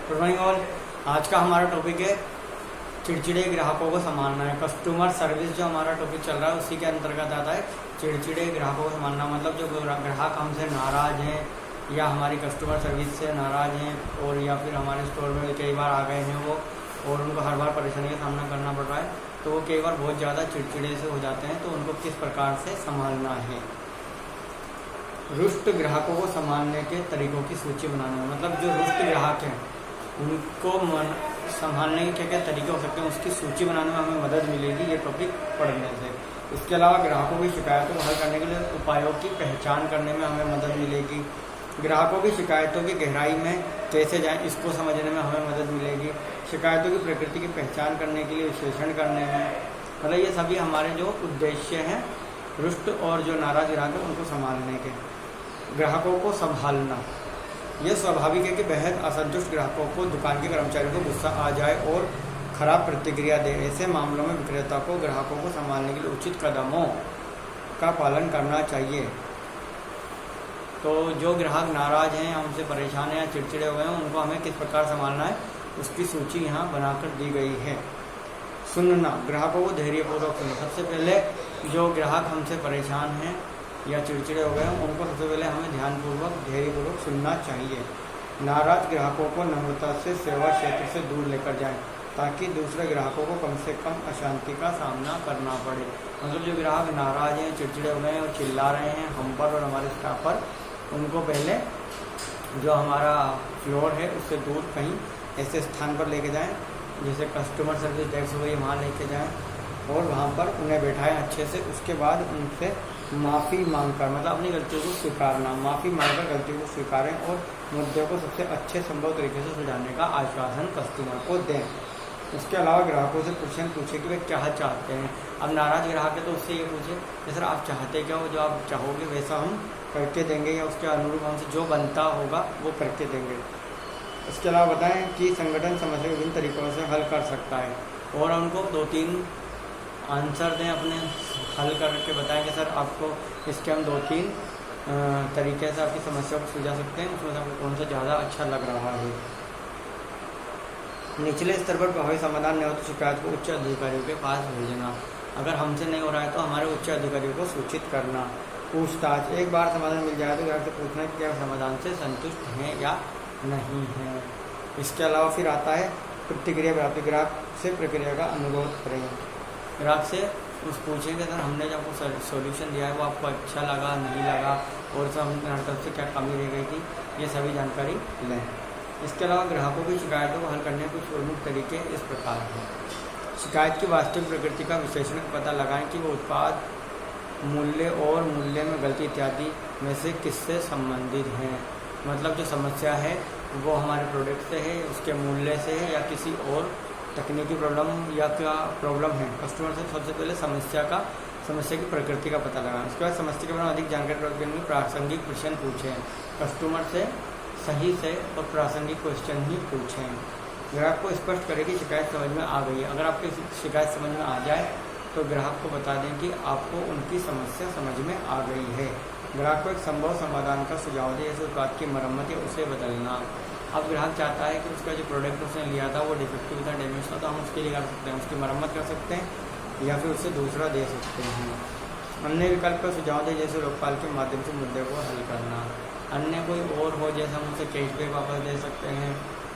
Good morning all. आज का हमारा टॉपिक है चिड़चिड़े ग्राहकों को संभालना है। कस्टमर सर्विस जो हमारा टॉपिक चल रहा है उसी के अंतर्गत आता है चिड़चिड़े ग्राहकों को संभालना। मतलब जो ग्राहक हमसे नाराज़ हैं या हमारी कस्टमर सर्विस से नाराज़ हैं और या फिर हमारे स्टोर में कई बार आ गए हैं वो और उनको हर बार परेशानी का सामना करना पड़ रहा है, तो वो कई बार बहुत ज़्यादा चिड़चिड़े से हो जाते हैं। तो उनको किस प्रकार से संभालना है। रुष्ट ग्राहकों को संभालने के तरीकों की सूची बनाना है। मतलब जो रुष्ट ग्राहक हैं उनको संभालने के क्या क्या तरीके हो सकते हैं उसकी सूची बनाने में हमें मदद मिलेगी ये टॉपिक पढ़ने से। इसके अलावा ग्राहकों की शिकायतों को हल करने के लिए उपायों की पहचान करने में हमें मदद मिलेगी। ग्राहकों की शिकायतों की गहराई में कैसे जाएं इसको समझने में हमें मदद मिलेगी। शिकायतों की प्रकृति की पहचान करने के लिए विश्लेषण करने में, मतलब ये सभी हमारे जो उद्देश्य हैं रुष्ट और जो नाराज ग्राहक हैं उनको संभालने के। ग्राहकों को संभालना यह स्वाभाविक है कि बेहद असंतुष्ट ग्राहकों को दुकान के कर्मचारियों को गुस्सा आ जाए और खराब प्रतिक्रिया दे। ऐसे मामलों में विक्रेता को ग्राहकों को संभालने के लिए उचित कदमों का पालन करना चाहिए। तो जो ग्राहक नाराज हैं, हमसे परेशान हैं या चिड़चिड़े हुए हैं उनको हमें किस प्रकार संभालना है उसकी सूची यहाँ बनाकर दी गई है। सुनना, ग्राहकों को धैर्यपूर्वक सुनना। सबसे पहले जो ग्राहक हमसे परेशान हैं या चिड़चिड़े हो गए हैं उनको सबसे पहले हमें ध्यानपूर्वक धैर्यपूर्वक सुनना चाहिए। नाराज ग्राहकों को नम्रता से सेवा क्षेत्र से दूर लेकर जाएं ताकि दूसरे ग्राहकों को कम से कम अशांति का सामना करना पड़े। मतलब जो ग्राहक नाराज हैं, चिड़चिड़े हो गए हैं और चिल्ला रहे हैं हम पर और हमारे स्टाफ पर, उनको पहले जो हमारा फ्लोर है उससे दूर कहीं ऐसे स्थान पर लेके जाएं जैसे कस्टमर सर्विस डेस्क हो गई, वहाँ लेके जाएं और वहाँ पर उन्हें बैठाएं अच्छे से। उसके बाद उनसे माफ़ी मांगकर, मतलब अपनी गलतियों को स्वीकारना, माफ़ी मांगकर गलतियों को स्वीकारें और मुद्दे को सबसे अच्छे संभव तरीके से सुलझाने का आश्वासन कस्टमर को दें। उसके अलावा ग्राहकों से पूछें कि वे क्या चाहते हैं। अब नाराज ग्राहक है तो उससे ये पूछें कि सर आप चाहते क्या हो, जो आप चाहोगे वैसा हम करके देंगे या उसके अनुरूप हमसे जो बनता होगा वो करके देंगे। इसके अलावा बताएं कि संगठन समस्या विभिन्न तरीकों से हल कर सकता है और उनको 2-3 आंसर दें, अपने हल करके बताएं कि सर आपको इसके हम 2-3 तरीके से आपकी समस्या को सुलझा सकते हैं, उसमें से आपको कौन सा ज़्यादा अच्छा लग रहा है। निचले स्तर पर प्रभावी समाधान नहीं हो तो शिकायत को उच्च अधिकारियों के पास भेजना। अगर हमसे नहीं हो रहा है तो हमारे उच्च अधिकारियों को सूचित करना। पूछताछ, एक बार समाधान मिल जाए तो ग्राहक से पूछना कि क्या समाधान से संतुष्ट हैं या नहीं हैं। इसके अलावा फिर आता है प्रतिक्रिया प्राप्ति। ग्राहक से प्रक्रिया का अनुरोध करें। ग्राहक से पूछेंगे सर हमने जो आपको सॉल्यूशन दिया है वो आपको अच्छा लगा नहीं लगा और सब हमारी तरफ से क्या कमी रह गई थी, ये सभी जानकारी लें। इसके अलावा ग्राहकों की शिकायतों को हल करने के कुछ प्रमुख तरीके इस प्रकार हैं। शिकायत की वास्तविक प्रकृति का विश्लेषण पता लगाएं कि वो उत्पाद मूल्य और मूल्य में गलती इत्यादि में से किससे संबंधित हैं। मतलब जो समस्या है वो हमारे प्रोडक्ट से है, उसके मूल्य से है या किसी और तकनीकी प्रॉब्लम या क्या प्रॉब्लम है। कस्टमर से सबसे पहले समस्या की प्रकृति का पता लगाएं। उसके बाद समस्या के बारे में अधिक जानकारी प्राप्त करने के लिए प्रासंगिक प्रश्न पूछें। कस्टमर से सही से और प्रासंगिक क्वेश्चन ही पूछें। ग्राहक को स्पष्ट करें कि शिकायत समझ में आ गई है। अगर आपकी शिकायत समझ में आ जाए तो ग्राहक को बता दें कि आपको उनकी समस्या समझ में आ गई है। ग्राहक को एक संभव समाधान का सुझाव दें, जैसे उत्पाद की मरम्मत या उसे बदलना। अब ग्राहक चाहता है कि उसका जो प्रोडक्ट उसने लिया था वो डिफेक्टिव था, डैमेज था, तो हम उसके लिए कर सकते हैं, उसकी मरम्मत कर सकते हैं या फिर उससे दूसरा दे सकते हैं। अन्य विकल्प का सुझाव दें, जैसे लोकपाल के माध्यम से मुद्दे को हल करना। अन्य कोई और हो जैसे हम उसे कैशबैक वापस दे सकते हैं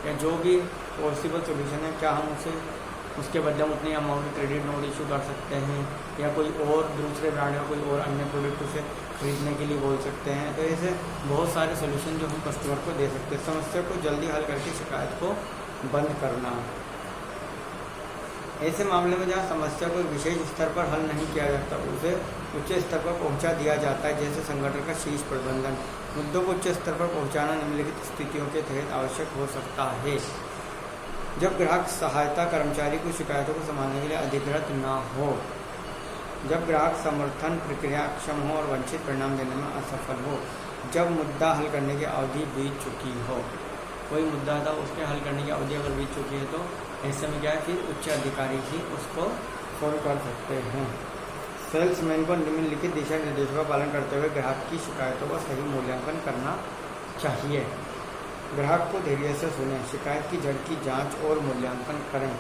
या जो भी पॉसिबल सोल्यूशन है, क्या हम उसे उसके बदले हम उतनी अमाउंट क्रेडिट नोट इशू कर सकते हैं या कोई और दूसरे ब्रांड या कोई और अन्य प्रोडक्ट उसे खरीदने के लिए बोल सकते हैं। तो ऐसे बहुत सारे सोल्यूशन जो हम कस्टमर को दे सकते हैं। समस्या को जल्दी हल करके शिकायत को बंद करना। ऐसे मामले में जहाँ समस्या को विशेष स्तर पर हल नहीं किया जाता उसे उच्च स्तर पर पहुँचा दिया जाता है, जैसे संगठन का शीर्ष प्रबंधन। मुद्दों को उच्च स्तर पर पहुँचाना निम्नलिखित स्थितियों के तहत आवश्यक हो सकता है। जब ग्राहक सहायता कर्मचारी को शिकायतों को संभालने के लिए अधिकृत न हो, जब ग्राहक समर्थन प्रक्रिया अक्षम हो और वांछित परिणाम देने में असफल हो, जब मुद्दा हल करने की अवधि बीत चुकी हो। कोई मुद्दा था उसके हल करने की अवधि अगर बीत चुकी है तो ऐसे में क्या है फिर उच्च अधिकारी ही उसको सॉल्व कर सकते हैं। सेल्समैन को निम्नलिखित दिशा निर्देशों का पालन करते हुए ग्राहक की शिकायतों का सही मूल्यांकन करना चाहिए। ग्राहक को धैर्य से सुनें, शिकायत की जड़ की जांच और मूल्यांकन करें,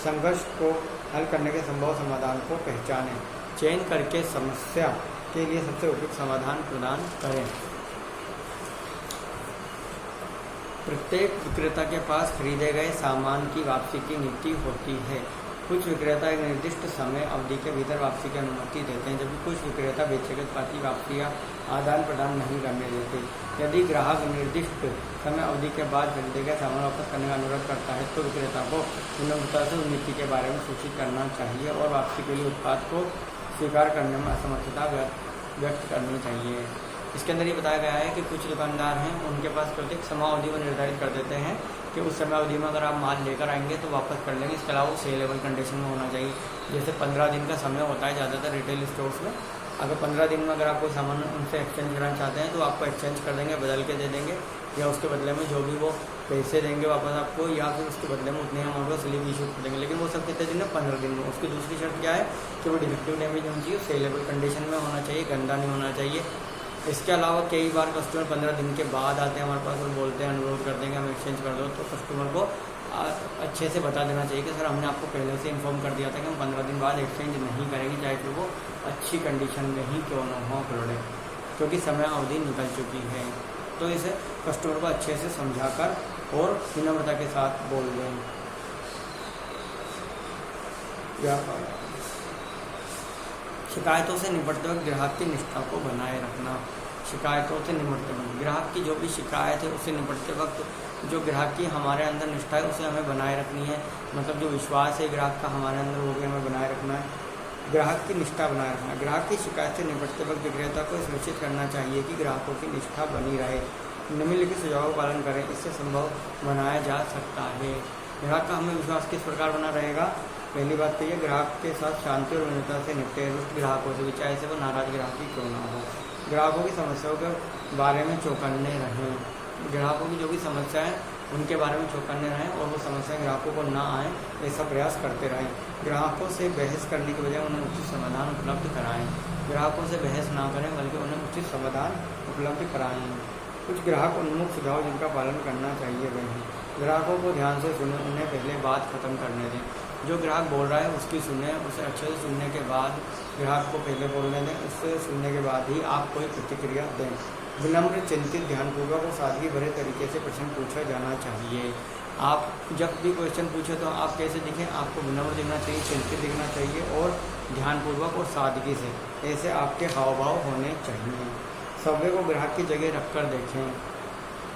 संघर्ष को हल करने के संभव समाधान को पहचानें, चयन करके समस्या के लिए सबसे उपयुक्त समाधान प्रदान करें। प्रत्येक विक्रेता के पास खरीदे गए सामान की वापसी की नीति होती है। कुछ विक्रेता एक निर्दिष्ट समय अवधि के भीतर वापसी की अनुमति देते हैं, जबकि कुछ विक्रेता बेचे गए उत्पाद की वापसी या आदान प्रदान नहीं करने देते। यदि ग्राहक निर्दिष्ट समय अवधि के बाद खरीदे गए सामान वापस करने का अनुरोध करता है तो विक्रेता को विनम्रता से उस नीति के बारे में सूचित करना चाहिए और वापसी के लिए उत्पाद को स्वीकार करने में असमर्थता व्यक्त करनी चाहिए। इसके अंदर ये बताया गया है कि कुछ दुकानदार हैं, उनके पास प्रत्येक समय अवधि को निर्धारित कर देते हैं कि उस समय अवधि में अगर आप माल लेकर आएंगे तो वापस कर लेंगे। इसके अलावा सेलेबल कंडीशन में होना चाहिए। जैसे 15 दिन का समय होता है ज़्यादातर रिटेल स्टोर्स में। अगर 15 दिन में अगर आप कोई सामान उनसे एक्सचेंज करना चाहते हैं तो आपको एक्सचेंज कर देंगे, बदल के दे देंगे, या उसके बदले में जो भी वो पैसे देंगे वापस आपको, या फिर उसके बदले में उतने अमाउंट का स्लिप इशू कर देंगे। लेकिन वो सब कितने दिन में? 15 दिन में। उसकी दूसरी शर्त क्या है कि वो डिफेक्टिव डैमेज होनी चाहिए, सेलेबल कंडीशन में होना चाहिए, गंदा नहीं होना चाहिए। इसके अलावा कई बार कस्टमर 15 दिन के बाद आते हैं हमारे पास और बोलते हैं, अनुरोध कर देंगे हम एक्सचेंज कर दो, तो कस्टमर को अच्छे से बता देना चाहिए कि सर हमने आपको पहले से इन्फॉर्म कर दिया था कि हम 15 दिन बाद एक्सचेंज नहीं करेंगे, चाहे फिर वो अच्छी कंडीशन में ही क्यों न हो प्रोडक्ट, क्योंकि समय अवधि निकल चुकी है। तो इसे कस्टमर को अच्छे से समझाकर और विनम्रता के साथ बोल दें। शिकायतों से निपटते वक्त ग्राहक की निष्ठा को बनाए रखना। शिकायतों से निपटते वक्त ग्राहक की जो भी शिकायत है उससे निपटते वक्त जो ग्राहक की हमारे अंदर निष्ठा है उसे हमें बनाए रखनी है। मतलब जो विश्वास है ग्राहक का हमारे अंदर वो भी हमें बनाए रखना है। ग्राहक की निष्ठा बनाए रखना। ग्राहक की शिकायत से निपटते वक्त विक्रेता को सुनिश्चित करना चाहिए कि ग्राहकों की निष्ठा बनी रहे। निम्नलिखित सुझावों का पालन करें, इससे संभव बनाया जा सकता है। ग्राहक का हमें विश्वास किस प्रकार बना रहेगा? पहली बात तो ये, ग्राहक के साथ शांति और विनम्रता से निपटे। रुष्ट ग्राहकों से भी, चाहे से वो नाराज ग्राहक ही क्यों ना हो। ग्राहकों की समस्याओं के बारे में चौकन्ने रहें। ग्राहकों की जो भी समस्या है उनके बारे में चौकन्ने रहें और वो समस्याएं ग्राहकों को ना आए ऐसा प्रयास करते रहें। ग्राहकों से बहस करने की बजाय उन्हें उचित समाधान उपलब्ध कराएं। ग्राहकों से बहस ना करें बल्कि उन्हें उचित समाधान उपलब्ध कराएं। कुछ ग्राहक उन्मुख सुझाव जिनका पालन करना चाहिए वे हैं। ग्राहकों को ध्यान से सुने, उन्हें पहले बात खत्म करने दें। जो ग्राहक बोल रहा है उसकी सुने, उसे अच्छे से सुनने के बाद ग्राहक को पहले बोलने दें। उससे सुनने के बाद ही आप कोई प्रतिक्रिया दें। विनम्र, चिंतित, ध्यानपूर्वक और सादगी भरे तरीके से प्रश्न पूछा जाना चाहिए। आप जब भी क्वेश्चन पूछे तो आप कैसे दिखें? आपको विनम्र दिखना चाहिए, चिंतित दिखना चाहिए और ध्यानपूर्वक और सादगी से ऐसे आपके हाव भाव होने चाहिए। सब्वे को ग्राहक की जगह रखकर देखें।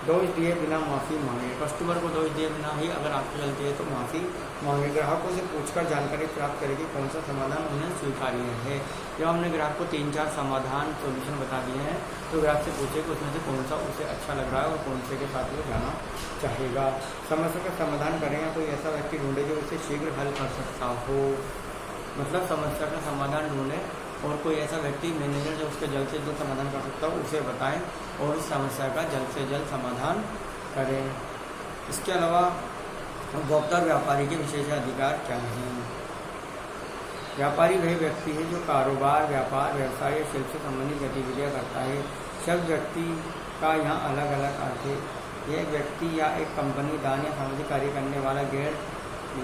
दोष दिए बिना माफ़ी मांगे। कस्टमर को दोष दिए बिना ही अगर आपको गलती है तो माफ़ी मांगे। ग्राहकों से पूछकर जानकारी प्राप्त करें कि कौन सा समाधान उन्हें स्वीकार्य है। जब हमने ग्राहक को 3-4 समाधान सोल्यूशन बता दिए हैं तो ग्राहक से पूछे कि उसमें से कौन सा उसे अच्छा लग रहा है और कौन से के साथ वो जाना चाहेगा। समस्या का समाधान करें या कोई ऐसा व्यक्ति ढूंढे जो उसे शीघ्र हल कर सकता हो। मतलब समस्या का समाधान ढूंढें और कोई ऐसा व्यक्ति, मैनेजर जो उसके जल्द से जल्द समाधान कर सकता हो उसे बताएं और उस समस्या का जल्द से जल्द समाधान करें। इसके अलावा उपभोक्ता और व्यापारी के विशेषाधिकार क्या हैं? व्यापारी वह व्यक्ति है जो कारोबार, व्यापार, व्यवसाय या शिल्प से संबंधित गतिविधियाँ करता है। शब्द व्यक्ति का यहाँ अलग अलग अर्थ है। यह एक व्यक्ति या एक कंपनी, दान या सामाजिक कार्य करने वाला गैर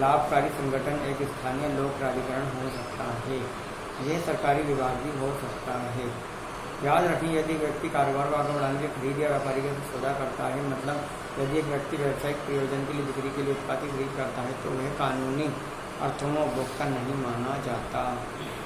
लाभकारी संगठन, एक स्थानीय लोक प्राधिकरण हो सकता है। यह सरकारी विभाग भी हो सकता है। याद रखिए, यदि व्यक्ति कारोबार को आगे बढ़ाने के लिए खरीद या व्यापारी के सौदा करता है, मतलब यदि एक व्यक्ति व्यावसायिक प्रयोजन के लिए बिक्री के लिए उत्पाद की खरीद करता है तो वह कानूनी अर्थों में उपभोक्ता नहीं माना जाता।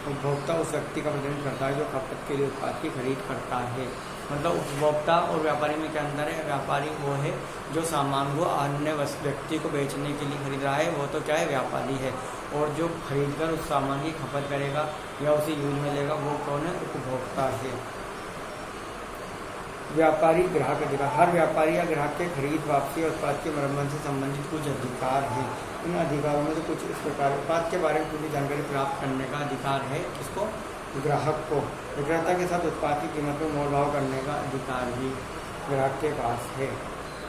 उपभोक्ता उस व्यक्ति का प्रतिनिधित्व करता है जो खपत के लिए उत्पाद की खरीद करता है। मतलब उपभोक्ता और व्यापारी में क्या अंतर है? व्यापारी वो है जो सामान को अन्य व्यक्ति को बेचने के लिए खरीद रहा है, वो तो क्या है? व्यापारी है। और जो खरीद कर उस सामान की खपत करेगा या उसे यूज में लेगा वो कौन है? उपभोक्ता है। व्यापारी ग्राहक अधिकार। हर व्यापारी या ग्राहक के खरीद, वापसी और उत्पाद के मरम्मत से संबंधित कुछ अधिकार हैं। इन अधिकारों में से कुछ इस प्रकार: उत्पाद के बारे में पूरी जानकारी प्राप्त करने का अधिकार है किसको? ग्राहक को। विक्रेता के साथ उत्पाद की कीमत में मोल भाव करने का अधिकार भी ग्राहक के पास है।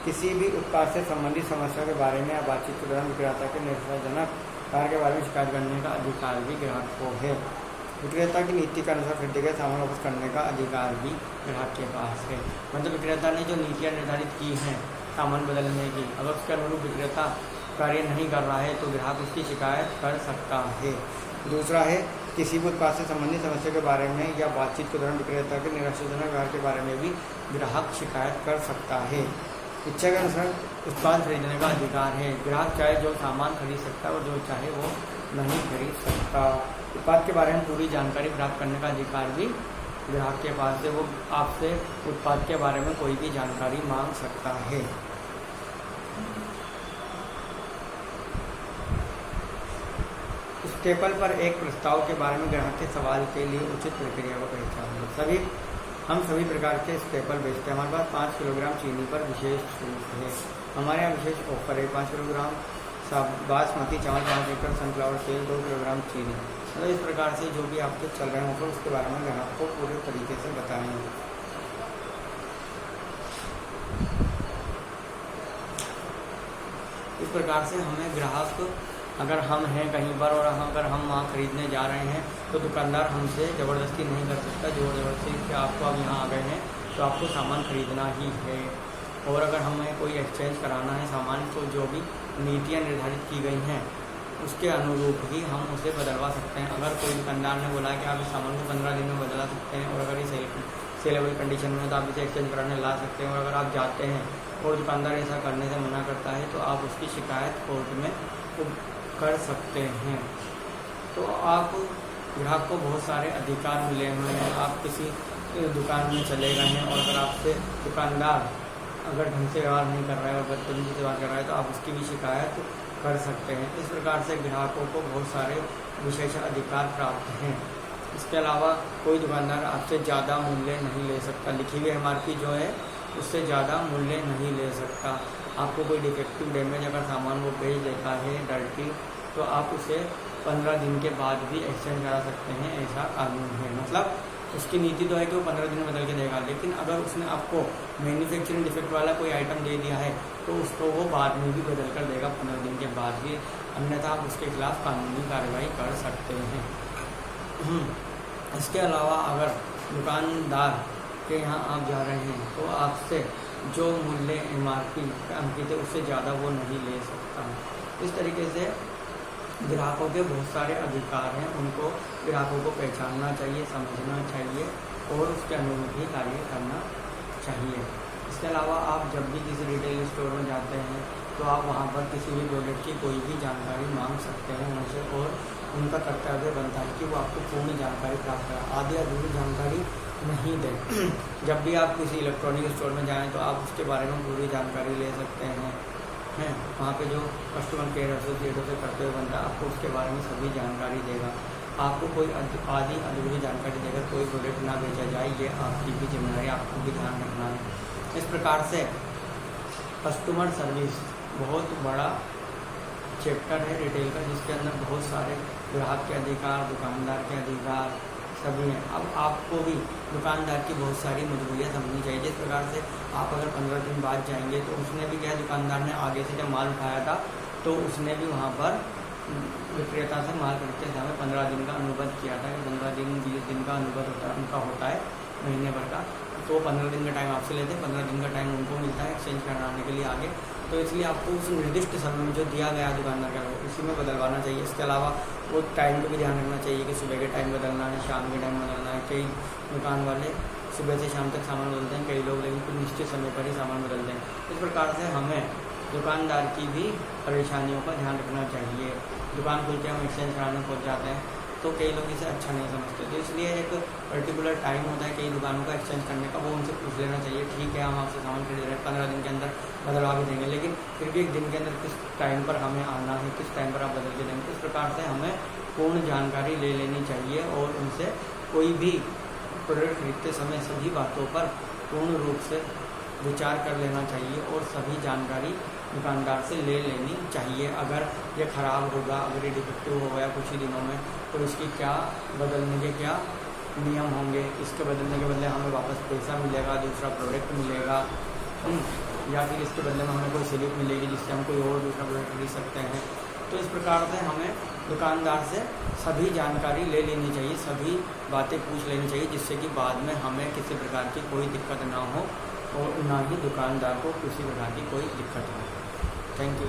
किसी भी उत्पाद से संबंधित समस्या के बारे में या बातचीत के दौरान विक्रेता के निराशाजनक कार्य के बारे में शिकायत करने का अधिकार भी ग्राहक को है। विक्रेता की नीति के अनुसार खरीदे गए सामान वापस करने का अधिकार भी ग्राहक के पास है। मतलब विक्रेता ने जो नीतियाँ निर्धारित की हैं सामान बदलने की, अगर उसके अनुरूप विक्रेता कार्य नहीं कर रहा है तो ग्राहक उसकी शिकायत कर सकता है। दूसरा है किसी भी उत्पाद से संबंधित समस्या के बारे में या बातचीत के दौरान विक्रेता के निराशाजनक व्यवहार के बारे में भी ग्राहक शिकायत कर सकता है। इच्छा के अनुसार उत्पाद खरीदने का अधिकार है। ग्राहक चाहे जो सामान खरीद सकता है और जो चाहे वो नहीं खरीद सकता। उत्पाद के बारे में पूरी जानकारी प्राप्त करने का अधिकार भी ग्राहक के पास है। वो आपसे उत्पाद के बारे में कोई भी जानकारी मांग सकता है। स्टेपल पर एक प्रस्ताव के बारे में ग्राहक के सवाल के लिए उचित प्रक्रिया को पहचानें। हम सभी प्रकार के स्टेपल बेचते हैं। हमारे पास 5 किलोग्राम चीनी पर विशेष छूट है। हमारे यहाँ विशेष ऑफर है 5 किलोग्राम बासमती चावल, 5 लीटर सनफ्लावर तेल, 2 किलोग्राम चीनी। मतलब इस प्रकार से जो भी आपके चल रहे हैं ऑफर उसके बारे में ग्राहक को पूरे तरीके से बताएं। इस प्रकार से हमें ग्राहक, अगर हम हैं कहीं पर और अगर हम वहाँ खरीदने जा रहे हैं तो दुकानदार हमसे ज़बरदस्ती नहीं कर सकता, जोर ज़बरदस्ती कि आपको अब यहाँ आ गए हैं तो आपको सामान खरीदना ही है। और अगर हमें कोई एक्सचेंज कराना है सामान, तो जो भी नीतियाँ निर्धारित की गई हैं उसके अनुरूप ही हम उसे बदलवा सकते हैं। अगर कोई दुकानदार ने बोला कि आप इस सामान को 15 दिन में बदला सकते हैं और अगर ये सेलेबल कंडीशन में तो आप इसे एक्सचेंज कराने ला सकते हैं। और अगर आप जाते हैं और दुकानदार ऐसा करने से मना करता है तो आप उसकी शिकायत कोर्ट में कर सकते हैं। तो आप ग्राहक को बहुत सारे अधिकार मिले हुए हैं। आप किसी दुकान में चले गए हैं और अगर आपसे दुकानदार अगर ढंग से व्यवहार नहीं कर रहा है और बदतमीजी से व्यवहार कर रहा है तो आप उसकी भी शिकायत कर सकते हैं। इस प्रकार से ग्राहकों को बहुत सारे विशेष अधिकार प्राप्त हैं। इसके अलावा कोई दुकानदार आपसे ज़्यादा मूल्य नहीं ले सकता। लिखी हुई MRP जो है उससे ज़्यादा मूल्य नहीं ले सकता। आपको कोई डिफेक्टिव डैमेज अगर सामान वो बेच देता है डर्टी, तो आप उसे 15 दिन के बाद भी एक्सचेंज करा सकते हैं। ऐसा कानून है। मतलब उसकी नीति तो है कि वो 15 दिन में बदल के देगा, लेकिन अगर उसने आपको मैन्युफैक्चरिंग डिफेक्ट वाला कोई आइटम दे दिया है तो उसको वो बाद में भी बदल कर देगा 15 दिन के बाद भी, अन्यथा आप उसके खिलाफ कानूनी कार्रवाई कर सकते हैं। इसके अलावा अगर दुकानदार के यहाँ आप जा रहे हैं तो आपसे जो मूल्य MRP अंकित है उससे ज़्यादा वो नहीं ले सकता। इस तरीके से ग्राहकों के बहुत सारे अधिकार हैं, उनको ग्राहकों को पहचानना चाहिए, समझना चाहिए और उसके अनुरूप ही कार्य करना चाहिए। इसके अलावा आप जब भी किसी रिटेल स्टोर में जाते हैं तो आप वहाँ पर किसी भी प्रोडक्ट की कोई भी जानकारी मांग सकते हैं उनसे और उनका कर्तव्य बनता है कि वो आपको पूर्ण जानकारी प्राप्त करें, आधी अधूरी जानकारी नहीं दें। जब भी आप किसी इलेक्ट्रॉनिक स्टोर में जाएं तो आप उसके बारे में पूरी जानकारी ले सकते हैं। वहाँ पे जो कस्टमर केयर एसोसिएट से करते हुए बनता है आपको उसके बारे में सभी जानकारी देगा। आपको कोई आधी अधूरी जानकारी देकर कोई प्रोडक्ट ना बेचा जाए, ये आपकी भी जिम्मेदारी, आपको भी ध्यान रखना है। इस प्रकार से कस्टमर सर्विस बहुत बड़ा चैप्टर है रिटेल का, जिसके अंदर बहुत सारे ग्राहक के अधिकार, दुकानदार के अधिकार सभी हैं। अब आपको भी दुकानदार की बहुत सारी मजबूरियाँ समझनी चाहिए। जिस प्रकार से आप अगर 15 दिन बाद जाएंगे तो उसने भी क्या, दुकानदार ने आगे से जब माल उठाया था तो उसने भी वहाँ पर विक्रेता से माल खरीदते समय 15 दिन का अनुबंध किया था कि 15 दिन 20 दिन का अनुबंध उनका होता है महीने भर का, तो 15 दिन का टाइम आपसे लेते हैं, 15 दिन का टाइम उनको मिलता है एक्सचेंज कराने के लिए आगे। तो इसलिए आपको उस निर्दिष्ट समय में जो दिया गया दुकानदार का उसी में बदलवाना चाहिए। इसके अलावा वो टाइम को भी ध्यान रखना चाहिए कि सुबह के टाइम बदलना है, शाम के टाइम बदलना है। कई दुकान वाले सुबह से शाम तक सामान बदलते हैं, कई लोग लेकिन कुछ निश्चित समय पर ही सामान बदलते हैं। इस प्रकार से हमें दुकानदार की भी परेशानियों का ध्यान रखना चाहिए। दुकान खुलते हम एक्सचेंज कराने पहुँच जाते हैं तो कई लोग इसे अच्छा नहीं समझते, तो इसलिए एक पर्टिकुलर टाइम होता है कई दुकानों का एक्सचेंज करने का, वो उनसे पूछ लेना चाहिए। ठीक है, हम आपसे सामान खरीद रहे हैं, 15 दिन के अंदर बदलवा भी देंगे, लेकिन फिर भी एक दिन के अंदर किस टाइम पर हमें आना है, किस टाइम पर आप बदल के देंगे। इस प्रकार से हमें पूर्ण जानकारी ले लेनी चाहिए और उनसे कोई भी प्रोडक्ट खरीदते समय सभी बातों पर पूर्ण रूप से विचार कर लेना चाहिए और सभी जानकारी दुकानदार से ले लेनी चाहिए। अगर ये ख़राब होगा, अगर ये डिफेक्टिव हो गया कुछ ही दिनों में, तो इसकी क्या बदलने के क्या नियम होंगे, इसके बदलने के बदले हमें वापस पैसा मिलेगा, दूसरा प्रोडक्ट मिलेगा, या फिर इसके बदले में हमें कोई स्लिप मिलेगी जिससे हम कोई और दूसरा प्रोडक्ट खरीद सकते हैं। तो इस प्रकार से हमें दुकानदार से सभी जानकारी ले लेनी चाहिए, सभी बातें पूछ लेनी चाहिए, जिससे कि बाद में हमें किसी प्रकार की कोई दिक्कत ना हो और ना ही दुकानदार को किसी प्रकार की कोई दिक्कत हो। Thank you.